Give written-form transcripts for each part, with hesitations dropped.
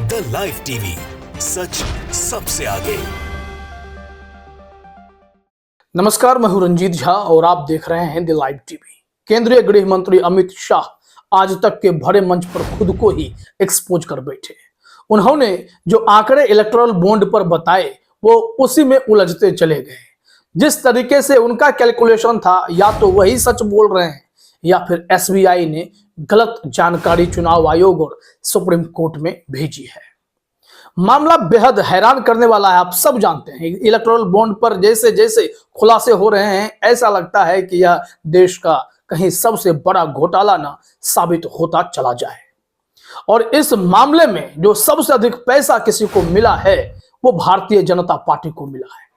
The live TV, सच सबसे आगे। नमस्कार, मैं हूं रंजीत झा और आप देख रहे हैं द लाइव टीवी। केंद्रीय गृह मंत्री अमित शाह आज तक के बड़े मंच पर खुद को ही एक्सपोज कर बैठे। उन्होंने जो आंकड़े इलेक्टोरल बॉन्ड पर बताए वो उसी में उलझते चले गए। जिस तरीके से उनका कैलकुलेशन था, या तो वही सच बोल रहे हैं या फिर एसबीआई ने गलत जानकारी चुनाव आयोग और सुप्रीम कोर्ट में भेजी है। मामला बेहद हैरान करने वाला है। आप सब जानते हैं इलेक्टोरल बॉन्ड पर जैसे जैसे खुलासे हो रहे हैं, ऐसा लगता है कि यह देश का कहीं सबसे बड़ा घोटाला ना साबित होता चला जाए। और इस मामले में जो सबसे अधिक पैसा किसी को मिला है वो भारतीय जनता पार्टी को मिला है।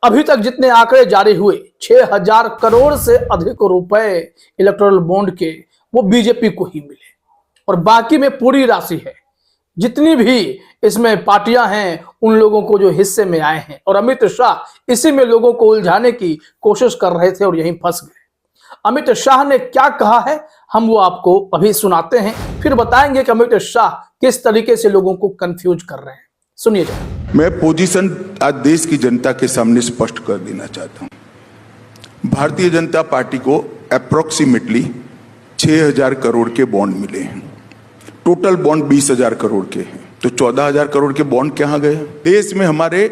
अभी तक जितने आंकड़े जारी हुए 6000 करोड़ से अधिक रुपए इलेक्टोरल बॉन्ड के वो बीजेपी को ही मिले, और बाकी में पूरी राशि है। जितनी भी इसमें पार्टियां हैं उन लोगों को जो हिस्से में आए हैं, और अमित शाह इसी में लोगों को उलझाने की कोशिश कर रहे थे और यहीं फंस गए। अमित शाह ने क्या कहा है हम वो आपको अभी सुनाते हैं, फिर बताएंगे कि अमित शाह किस तरीके से लोगों को कंफ्यूज कर रहे हैं। सुनिए जरा। मैं पोजीशन आज देश की जनता के सामने स्पष्ट कर देना चाहता हूं। भारतीय जनता पार्टी को अप्रोक्सीमेटली 6000 करोड़ के बॉन्ड मिले हैं। टोटल बॉन्ड 20,000 करोड़ के हैं, तो 14,000 करोड़ के बॉन्ड कहां गए? देश में हमारे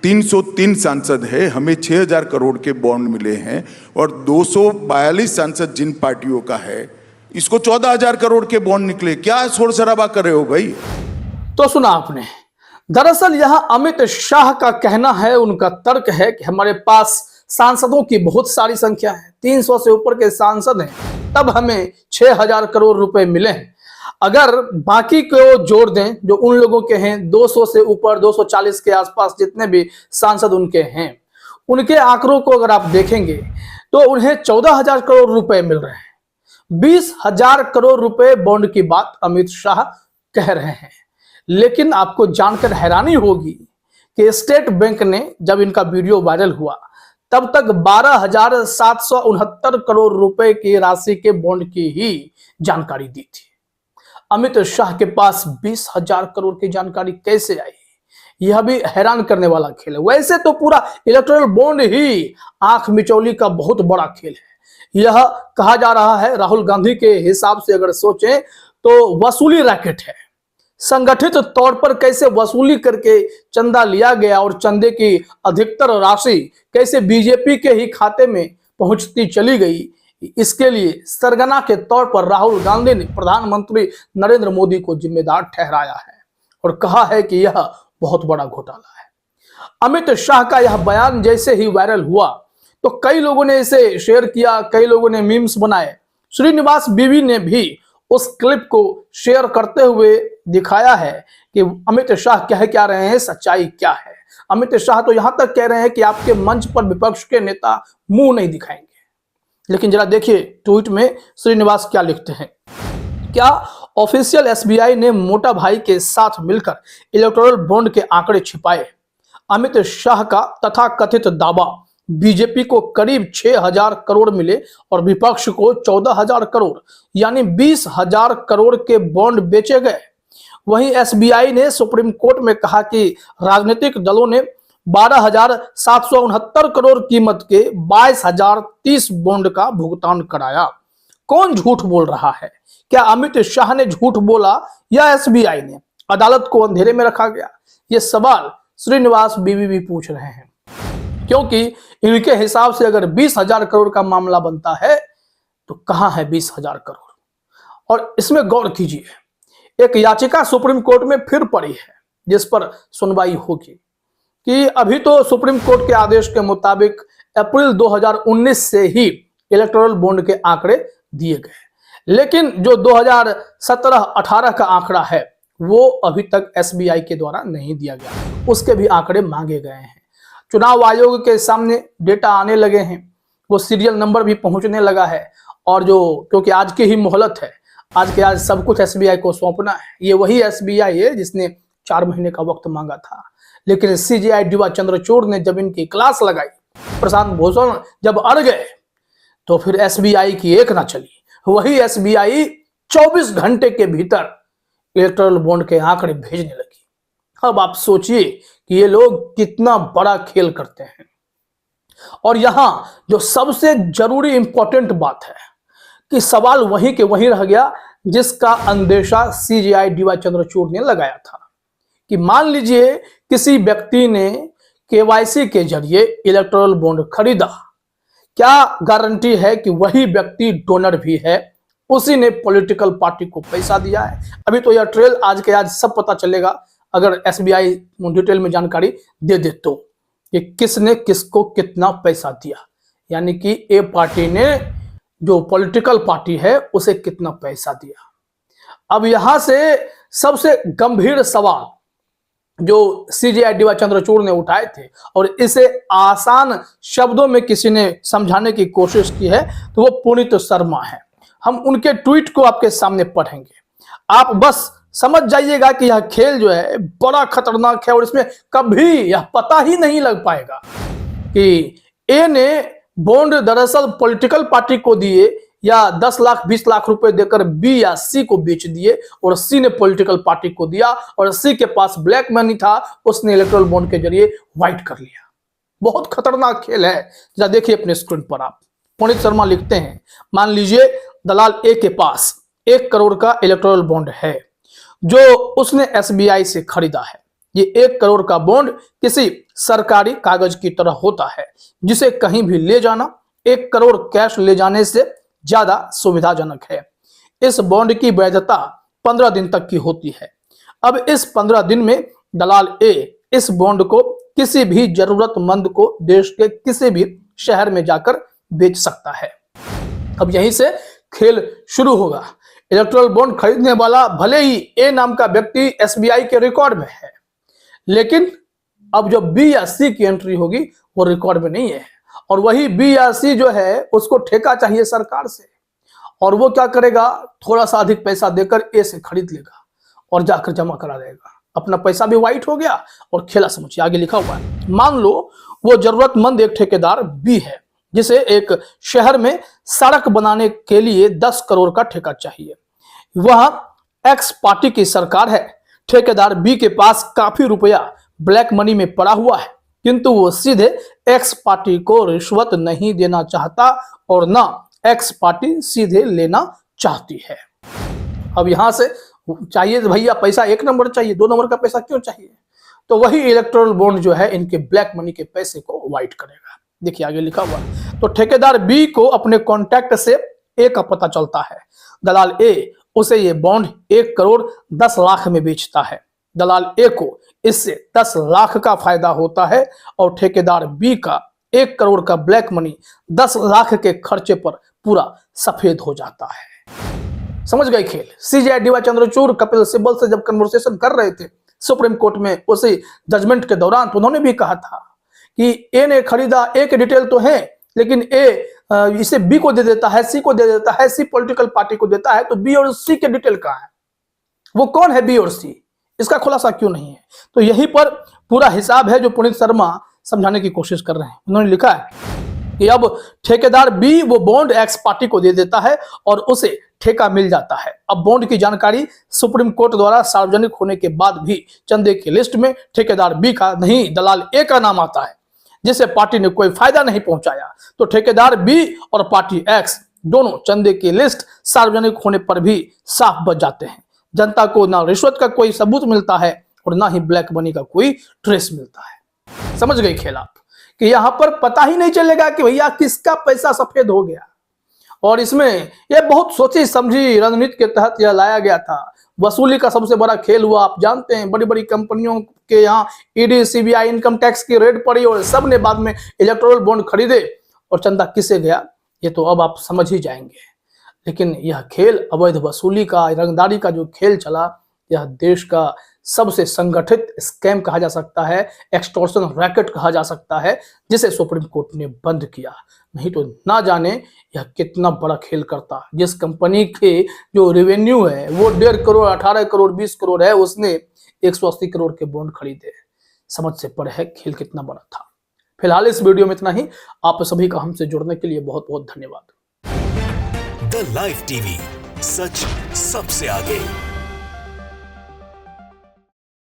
303 सांसद है, हमें 6000 करोड़ के बॉन्ड मिले हैं, और 242 सांसद जिन पार्टियों का है, इसको 14,000 करोड़ के बॉन्ड निकले। क्या शोर शराबा कर रहे हो भाई? तो सुना आपने। दरअसल यह अमित शाह का कहना है, उनका तर्क है कि हमारे पास सांसदों की बहुत सारी संख्या है, 300 से ऊपर के सांसद हैं, तब हमें 6000 करोड़ रुपए मिले हैं। अगर बाकी को जोड़ दें जो उन लोगों के हैं 200 से ऊपर, 240 के आसपास जितने भी सांसद उनके हैं, उनके आंकड़ों को अगर आप देखेंगे तो उन्हें 14,000 करोड़ रुपए मिल रहे हैं। 20,000 करोड़ रुपए बॉन्ड की बात अमित शाह कह रहे हैं। लेकिन आपको जानकर हैरानी होगी कि स्टेट बैंक ने जब इनका वीडियो वायरल हुआ तब तक 12,769 करोड़ रुपए की राशि के बॉन्ड की ही जानकारी दी थी। अमित शाह के पास 20,000 करोड़ की जानकारी कैसे आई, यह भी हैरान करने वाला खेल है। वैसे तो पूरा इलेक्टोरल बॉन्ड ही आंख मिचौली का बहुत बड़ा खेल है। यह कहा जा रहा है, राहुल गांधी के हिसाब से अगर सोचें तो वसूली रैकेट है। संगठित तौर पर कैसे वसूली करके चंदा लिया गया और चंदे की अधिकतर राशि कैसे बीजेपी के ही खाते में पहुंचती चली गई, इसके लिए सरगना के तौर पर राहुल गांधी ने प्रधानमंत्री नरेंद्र मोदी को जिम्मेदार ठहराया है और कहा है कि यह बहुत बड़ा घोटाला है। अमित शाह का यह बयान जैसे ही वायरल हुआ तो कई लोगों ने इसे शेयर किया, कई लोगों ने मीम्स बनाए। श्रीनिवास बीवी ने भी उस क्लिप को शेयर करते हुए दिखाया है कि अमित शाह कह रहे हैं, सच्चाई क्या है। अमित शाह तो यहां तक कह रहे हैं कि आपके मंच पर विपक्ष के नेता मुंह नहीं दिखाएंगे। लेकिन जरा देखिए ट्वीट में श्रीनिवास क्या लिखते हैं। क्या ऑफिशियल एसबीआई ने मोटा भाई के साथ मिलकर इलेक्टोरल बॉन्ड के आंकड़े छिपाए? अमित शाह का तथाकथित दावा, बीजेपी को करीब 6000 करोड़ मिले और विपक्ष को 14,000 करोड़ यानी 20,000 करोड़ के बॉन्ड बेचे गए। वहीं एसबीआई ने सुप्रीम कोर्ट में कहा कि राजनीतिक दलों ने 12,769 करोड़ कीमत के 22,030 बॉन्ड का भुगतान कराया। कौन झूठ बोल रहा है? क्या अमित शाह ने झूठ बोला या एसबीआई ने? अदालत को अंधेरे में रखा गया। ये सवाल श्रीनिवास बीवी भी पूछ रहे हैं, क्योंकि इनके हिसाब से अगर 20,000 करोड़ का मामला बनता है तो कहां है 20,000 करोड़? और इसमें गौर कीजिए, एक याचिका सुप्रीम कोर्ट में फिर पड़ी है जिस पर सुनवाई होगी कि अभी तो सुप्रीम कोर्ट के आदेश के मुताबिक अप्रैल 2019 से ही इलेक्टोरल बॉन्ड के आंकड़े दिए गए, लेकिन जो 2017-18 का आंकड़ा है वो अभी तक एसबीआई के द्वारा नहीं दिया गया, उसके भी आंकड़े मांगे गए हैं। चुनाव आयोग के सामने डेटा आने लगे हैं, वो सीरियल नंबर भी पहुंचने लगा है, और जो क्योंकि आज की ही मोहलत है, आज के आज सब कुछ एसबीआई को सौंपना है। ये वही एसबीआई है जिसने 4 महीने का वक्त मांगा था, लेकिन सीजीआई डीवा चंद्रचूड़ ने जब इनकी क्लास लगाई, प्रशांत भूषण जब अड़ गए, तो फिर एसबीआई की एक ना चली। वही एसबीआई 24 घंटे के भीतर इलेक्टोरल बॉन्ड के आंकड़े भेजने लगी। अब आप सोचिए कि ये लोग कितना बड़ा खेल करते हैं। और यहां जो सबसे जरूरी इंपॉर्टेंट बात है कि सवाल वहीं के वहीं रह गया जिसका अंदेशा सीजेआई डीवाई चंद्रचूड़ ने लगाया था कि मान लीजिए किसी व्यक्ति ने केवाईसी के जरिए इलेक्टोरल बॉन्ड खरीदा, क्या गारंटी है कि वही व्यक्ति डोनर भी है, उसी ने पॉलिटिकल पार्टी को पैसा दिया है? अभी तो यह ट्रेल आज के आज सब पता चलेगा अगर एसबीआई डिटेल में जानकारी दे दे तो कि किसने किसको कितना पैसा दिया, यानी कि ए पार्टी ने जो पॉलिटिकल पार्टी है उसे कितना पैसा दिया। अब यहां से सबसे गंभीर सवाल जो सीजेआई डीवाई चंद्रचूड़ ने उठाए थे और इसे आसान शब्दों में किसी ने समझाने की कोशिश की है तो वो पुनीत शर्मा है। हम उनके ट्वीट को आपके सामने पढ़ेंगे, आप बस समझ जाइएगा कि यह खेल जो है बड़ा खतरनाक है और इसमें कभी यह पता ही नहीं लग पाएगा कि ए ने बॉन्ड दरअसल पॉलिटिकल पार्टी को दिए या 10 लाख 20 लाख रुपए देकर बी या सी को बेच दिए और सी ने पॉलिटिकल पार्टी को दिया और सी के पास ब्लैक मनी था, उसने इलेक्टोरल बॉन्ड के जरिए व्हाइट कर लिया। बहुत खतरनाक खेल है। जरा देखिए अपने स्क्रीन पर आप, पुनीत शर्मा लिखते हैं, मान लीजिए दलाल ए के पास 1 करोड़ का इलेक्टोरल बॉन्ड है जो उसने एसबीआई से खरीदा है। ये 1 करोड़ का बॉन्ड किसी सरकारी कागज की तरह होता है जिसे कहीं भी ले जाना 1 करोड़ कैश ले जाने से ज्यादा सुविधाजनक है। इस बॉन्ड की वैधता 15 दिन तक की होती है। अब इस 15 दिन में दलाल ए इस बॉन्ड को किसी भी जरूरतमंद को देश के किसी भी शहर में जाकर बेच सकता है। अब यहीं से खेल शुरू होगा। इलेक्टोरल बॉन्ड खरीदने वाला भले ही ए नाम का व्यक्ति एसबीआई के रिकॉर्ड में है, लेकिन अब जो बी या सी की एंट्री होगी वो रिकॉर्ड में नहीं है और वही बी या सी जो है उसको ठेका चाहिए सरकार से और वो क्या करेगा, थोड़ा सा अधिक पैसा देकर ए से खरीद लेगा और जाकर जमा करा देगा। अपना पैसा भी वाइट हो गया और खेला समझिए। आगे लिखा हुआ है, मान लो वो जरूरतमंद एक ठेकेदार बी है जिसे एक शहर में सड़क बनाने के लिए 10 करोड़ का ठेका चाहिए। वह एक्स पार्टी की सरकार है। ठेकेदार बी के पास काफी रुपया ब्लैक मनी में पड़ा हुआ है, किंतु वो सीधे एक्स पार्टी को रिश्वत नहीं देना चाहता और ना एक्स पार्टी सीधे लेना चाहती है। अब यहां से चाहिए भैया पैसा 1 नंबर चाहिए, 2 नंबर का पैसा क्यों चाहिए? तो वही इलेक्टोरल बॉन्ड जो है इनके ब्लैक मनी के पैसे को व्हाइट करेगा। देखिए आगे लिखा हुआ है, तो ठेकेदार बी को अपने कॉन्टैक्ट से ए का पता चलता है। दलाल ए उसे ये बॉन्ड 1 करोड़ 10 लाख में बेचता है। दलाल ए को इससे 10 लाख का फायदा होता है और ठेकेदार बी का 1 करोड़ का ब्लैक मनी 10 लाख के खर्चे पर पूरा सफेद हो जाता है। समझ गए खेल? सीजेआई डीवाई चंद्रचूड़ कपिल सिब्बल से जब कन्वर्सेशन कर रहे थे सुप्रीम कोर्ट में उसी जजमेंट के दौरान, तो उन्होंने भी कहा था कि ए ने खरीदा, ए के डिटेल तो है लेकिन ए इसे बी को दे देता है, सी को दे देता है, सी पॉलिटिकल पार्टी को देता है, तो बी और सी के डिटेल कहां है? वो कौन है बी और सी? इसका खुलासा क्यों नहीं है? तो यहीं पर पूरा हिसाब है जो पुनीत शर्मा समझाने की कोशिश कर रहे हैं। उन्होंने लिखा है कि अब ठेकेदार बी वो बॉन्ड एक्स पार्टी को दे देता है और उसे ठेका मिल जाता है। अब बॉन्ड की जानकारी सुप्रीम कोर्ट द्वारा सार्वजनिक होने के बाद भी चंदे की लिस्ट में ठेकेदार बी का नहीं दलाल ए का नाम आता है, जिसे पार्टी ने कोई फायदा नहीं पहुंचाया। तो ठेकेदार बी और पार्टी एक्स दोनों चंदे की लिस्ट सार्वजनिक होने पर भी साफ बच जाते हैं। जनता को ना रिश्वत का कोई सबूत मिलता है और ना ही ब्लैक मनी का कोई ट्रेस मिलता है। समझ गए खेल आप कि यहां पर पता ही नहीं चलेगा कि भैया किसका पैसा सफेद हो गया। और इसमें यह बहुत सोची समझी रणनीति के तहत यह लाया गया था। वसूली का सबसे बड़ा खेल हुआ, आप जानते हैं, बड़ी बड़ी कंपनियों के यहाँ ईडी सीबीआई इनकम टैक्स की रेड पड़ी और सब ने बाद में इलेक्टोरल बॉन्ड खरीदे और चंदा किसे गया ये तो अब आप समझ ही जाएंगे। लेकिन यह खेल अवैध वसूली का, रंगदारी का जो खेल चला, यह देश का सबसे संगठित स्कैम कहा जा सकता है, एक्सटॉर्शन रैकेट कहा जा सकता है, जिसे सुप्रीम कोर्ट ने बंद किया। नहीं तो ना जाने यह कितना बड़ा खेल करता। जिस कंपनी के जो रेवेन्यू है वो 1.5 करोड़ 18 करोड़ 20 करोड़ है, उसने 180 करोड़ के बॉन्ड खरीदे। समझ से परे है खेल कितना बड़ा था। फिलहाल इस वीडियो में इतना ही। आप सभी का हमसे जुड़ने के लिए बहुत बहुत धन्यवाद। द लाइव टीवी, सच सबसे आगे।